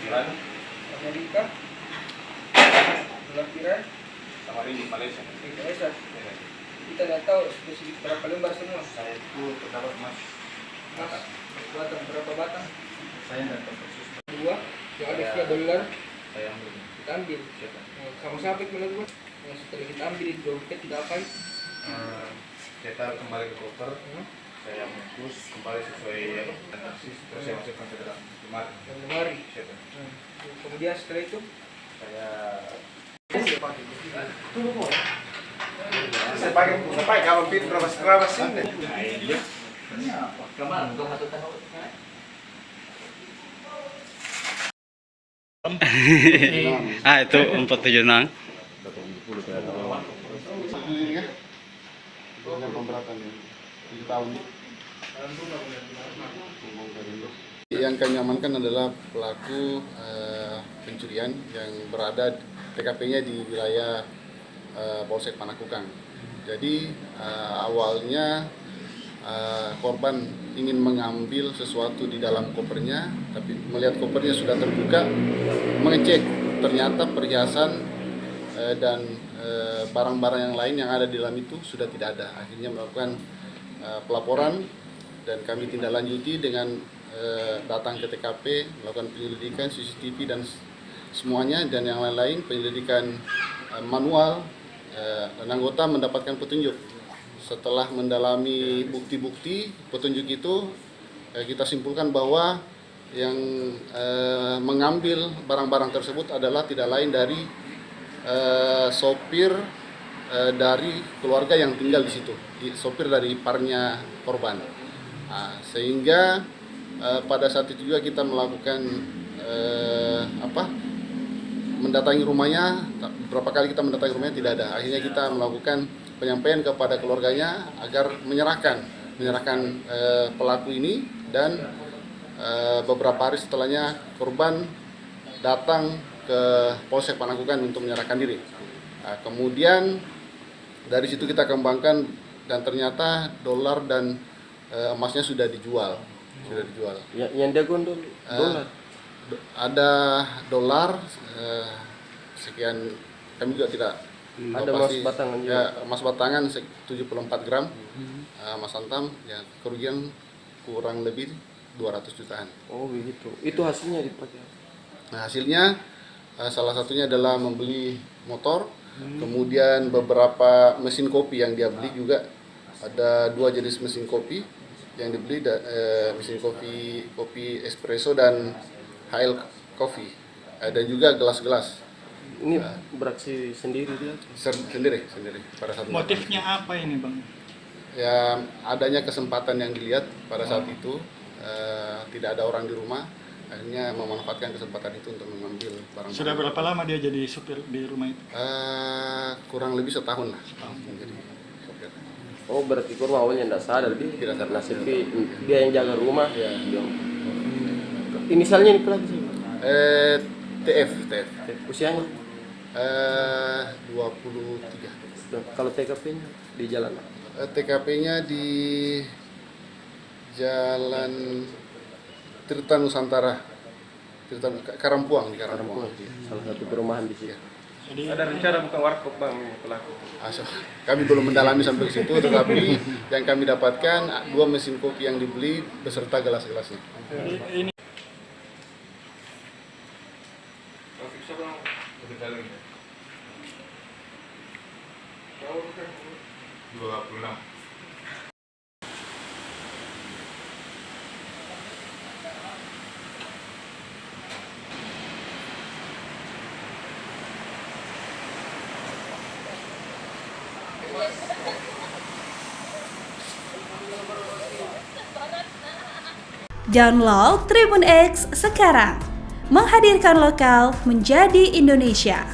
Iran, Amerika, Iran, sama ini Malaysia. Indonesia. Kita tidak tahu spesifik berapa lembar semua. Saya itu terdapat emas. Batang berapa batang? Saya tidak tahu persis. Dua. Yang ada $3. Saya ambil. Kita ambil. Siapa? Sama siapa kita lakukan? Setelah kita ambil di dompet kita apain? Kita kembali ke koper. Saya mengus kembali sesuai taksis. Terus saya masukkan ke dalam lemari. Siapa? Kemudian setelah itu Saya Saya pakai kalau pin kerabas ini. Itu 476. Dengan pemberatan 7 tahun. Yang kami amankan adalah pelaku pencurian yang berada TKP-nya di wilayah Polsek Panakukang. Jadi awalnya korban ingin mengambil sesuatu di dalam kopernya, tapi melihat kopernya sudah terbuka, mengecek ternyata perhiasan dan barang-barang yang lain yang ada di dalam itu sudah tidak ada. Akhirnya melakukan pelaporan dan kami tindak lanjuti dengan datang ke TKP, melakukan penyelidikan CCTV dan semuanya dan yang lain-lain, penyelidikan manual dan anggota mendapatkan petunjuk. Setelah mendalami bukti-bukti petunjuk itu, kita simpulkan bahwa yang mengambil barang-barang tersebut adalah tidak lain dari sopir dari keluarga yang tinggal di situ, sopir dari iparnya korban. Sehingga pada saat itu juga kita melakukan mendatangi rumahnya. Beberapa kali kita mendatangi rumahnya tidak ada. Akhirnya kita melakukan penyampaian kepada keluarganya agar menyerahkan pelaku ini, dan beberapa hari setelahnya korban datang ke Polsek Panakukang untuk menyerahkan diri. Kemudian dari situ kita kembangkan dan ternyata dolar dan emasnya sudah dijual. Yang dia gondol dolar. Ada dolar sekian, kami juga tidak ada emas batangan juga. Ya, emas batangan 74 gram, emas antam, ya kerugian kurang lebih 200 jutaan. Oh begitu. Itu hasilnya dipakai. Nah, hasilnya salah satunya adalah membeli motor, kemudian beberapa mesin kopi yang dia beli juga. Ada 2 jenis mesin kopi yang dibeli, mesin kopi espresso dan HL Coffee, dan juga gelas-gelas. Ini beraksi sendiri dia? Sendiri pada saat motifnya apa ini, Bang? Ya, adanya kesempatan yang dilihat pada saat itu, tidak ada orang di rumah, akhirnya memanfaatkan kesempatan itu untuk mengambil barang. Sudah berapa lama dia jadi supir di rumah itu? Kurang lebih setahun lah menjadi supir. Oh berarti korban awalnya tidak sadar dia, karena sepi dia yang jaga rumah. Ya. Inisialnya ini pelaku sih? TF. Usianya? 23. Kalau TKP-nya di jalan? TKP-nya di Jalan Tirta Nusantara, Karampuang, di Karampuang. Salah satu perumahan di sini. Jadi Ada rencana bukan warkop, Bang, pelaku? Kami belum mendalami sampai ke situ, tetapi yang kami dapatkan 2 mesin kopi yang dibeli beserta gelas-gelasnya. ini Download Tribun X sekarang, menghadirkan lokal menjadi Indonesia.